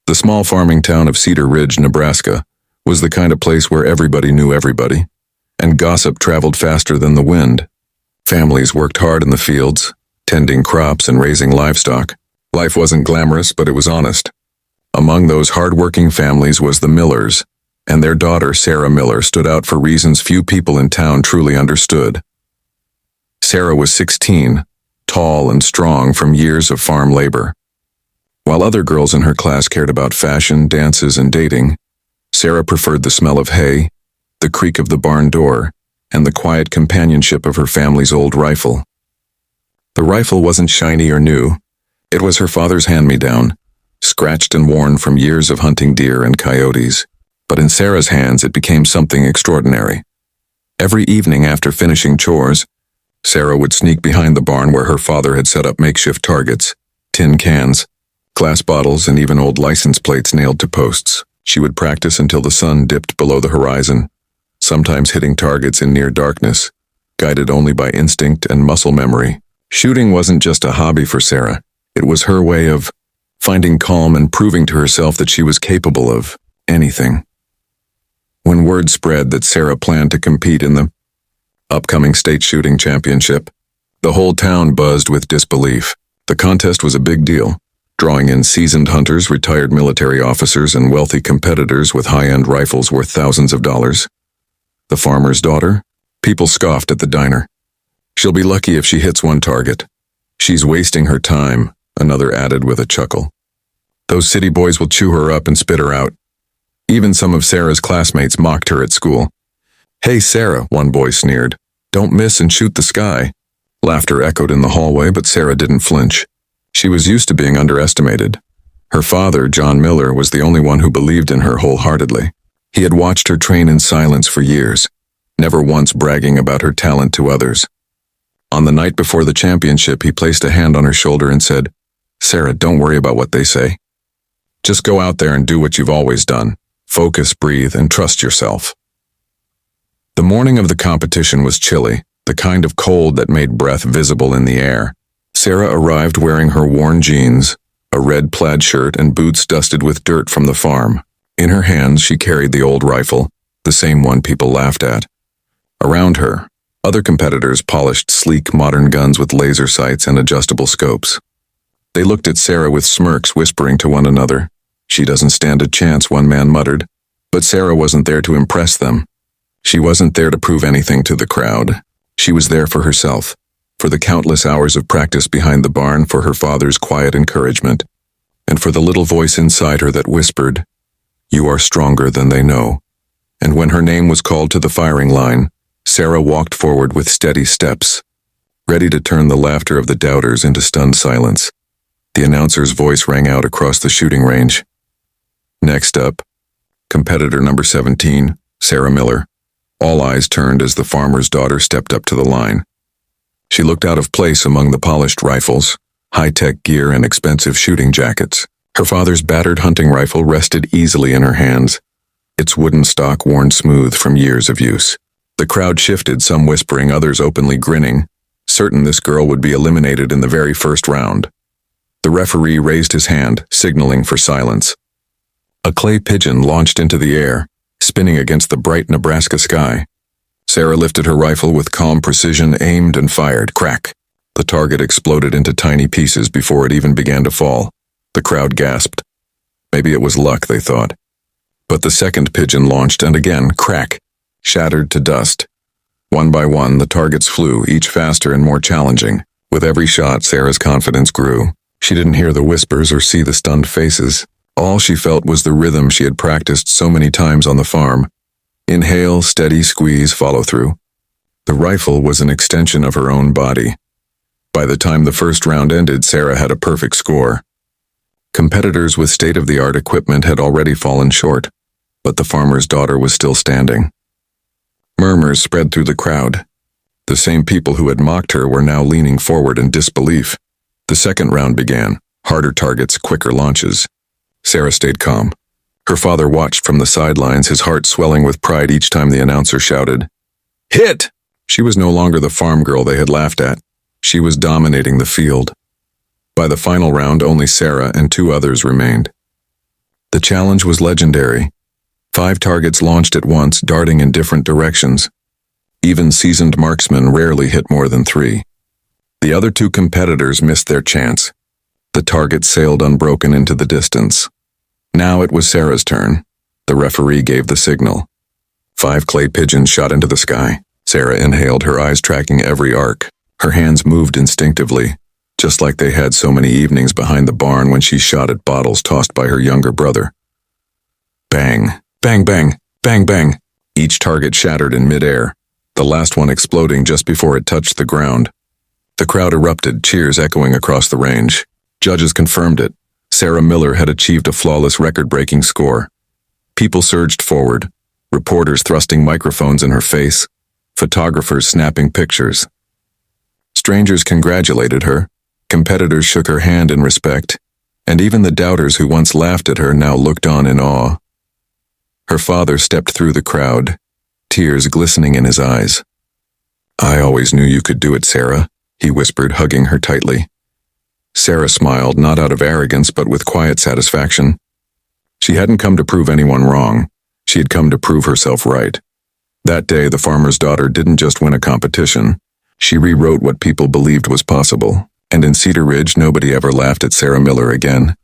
The small farming town of Cedar Ridge, Nebraska, was the kind of place where everybody knew everybody, and gossip traveled faster than the wind. Families worked hard in the fields, tending crops and raising livestock. Life wasn't glamorous, but it was honest. Among those hard-working families was the Millers, and their daughter, Sarah Miller, stood out for reasons few people in town truly understood. Sarah was 16, tall and strong from years of farm labor. While other girls in her class cared about fashion, dances, and dating, Sarah preferred the smell of hay, the creak of the barn door, and the quiet companionship of her family's old rifle. The rifle wasn't shiny or new. It was her father's hand-me-down, scratched and worn from years of hunting deer and coyotes. But in Sarah's hands it became something extraordinary. Every evening after finishing chores, Sarah would sneak behind the barn where her father had set up makeshift targets, tin cans, glass bottles, and even old license plates nailed to posts. She would practice until the sun dipped below the horizon, sometimes hitting targets in near darkness, guided only by instinct and muscle memory. Shooting wasn't just a hobby for Sarah. It was her way of finding calm and proving to herself that she was capable of anything. When word spread that Sarah planned to compete in the upcoming state shooting championship, the whole town buzzed with disbelief. The contest was a big deal, drawing in seasoned hunters, retired military officers, and wealthy competitors with high-end rifles worth thousands of dollars. The farmer's daughter? People scoffed at the diner. She'll be lucky if she hits one target. She's wasting her time, another added with a chuckle. Those city boys will chew her up and spit her out. Even some of Sarah's classmates mocked her at school. "Hey, Sarah," one boy sneered. "Don't miss and shoot the sky." Laughter echoed in the hallway, but Sarah didn't flinch. She was used to being underestimated. Her father, John Miller, was the only one who believed in her wholeheartedly. He had watched her train in silence for years, never once bragging about her talent to others. On the night before the championship, he placed a hand on her shoulder and said, "Sarah, don't worry about what they say. Just go out there and do what you've always done. Focus, breathe, and trust yourself." The morning of the competition was chilly, the kind of cold that made breath visible in the air. Sarah arrived wearing her worn jeans, a red plaid shirt, and boots dusted with dirt from the farm. In her hands, she carried the old rifle, the same one people laughed at. Around her, other competitors polished sleek modern guns with laser sights and adjustable scopes. They looked at Sarah with smirks, whispering to one another. "She doesn't stand a chance," one man muttered. But Sarah wasn't there to impress them. She wasn't there to prove anything to the crowd. She was there for herself, for the countless hours of practice behind the barn, for her father's quiet encouragement, and for the little voice inside her that whispered, "You are stronger than they know." And when her name was called to the firing line, Sarah walked forward with steady steps, ready to turn the laughter of the doubters into stunned silence. The announcer's voice rang out across the shooting range. Next up, competitor number 17, Sarah Miller. All eyes turned as the farmer's daughter stepped up to the line. She looked out of place among the polished rifles, high-tech gear, and expensive shooting jackets. Her father's battered hunting rifle rested easily in her hands, its wooden stock worn smooth from years of use. The crowd shifted, some whispering, others openly grinning, certain this girl would be eliminated in the very first round. The referee raised his hand, signaling for silence. A clay pigeon launched into the air, spinning against the bright Nebraska sky. Sarah lifted her rifle with calm precision, aimed and fired. Crack! The target exploded into tiny pieces before it even began to fall. The crowd gasped. Maybe it was luck, they thought. But the second pigeon launched, and again, crack! Shattered to dust. One by one, the targets flew, each faster and more challenging. With every shot, Sarah's confidence grew. She didn't hear the whispers or see the stunned faces. All she felt was the rhythm she had practiced so many times on the farm. Inhale, steady, squeeze, follow through. The rifle was an extension of her own body. By the time the first round ended, Sarah had a perfect score. Competitors with state-of-the-art equipment had already fallen short, but the farmer's daughter was still standing. Murmurs spread through the crowd. The same people who had mocked her were now leaning forward in disbelief. The second round began, harder targets, quicker launches. Sarah stayed calm. Her father watched from the sidelines, his heart swelling with pride each time the announcer shouted, "Hit!" She was no longer the farm girl they had laughed at. She was dominating the field. By the final round, only Sarah and two others remained. The challenge was legendary. 5 targets launched at once, darting in different directions. Even seasoned marksmen rarely hit more than 3. The other 2 competitors missed their chance. The targets sailed unbroken into the distance. Now it was Sarah's turn. The referee gave the signal. 5 clay pigeons shot into the sky. Sarah inhaled, her eyes tracking every arc. Her hands moved instinctively, just like they had so many evenings behind the barn when she shot at bottles tossed by her younger brother. Bang, bang, bang, bang, bang. Each target shattered in midair, the last one exploding just before it touched the ground. The crowd erupted, cheers echoing across the range. Judges confirmed it. Sarah Miller had achieved a flawless record-breaking score. People surged forward, reporters thrusting microphones in her face, photographers snapping pictures. Strangers congratulated her, competitors shook her hand in respect, and even the doubters who once laughed at her now looked on in awe. Her father stepped through the crowd, tears glistening in his eyes. "I always knew you could do it, Sarah," he whispered, hugging her tightly. Sarah smiled, not out of arrogance but with quiet satisfaction. She hadn't come to prove anyone wrong. She had come to prove herself right. That day, the farmer's daughter didn't just win a competition. She rewrote what people believed was possible. And in Cedar Ridge, nobody ever laughed at Sarah Miller again.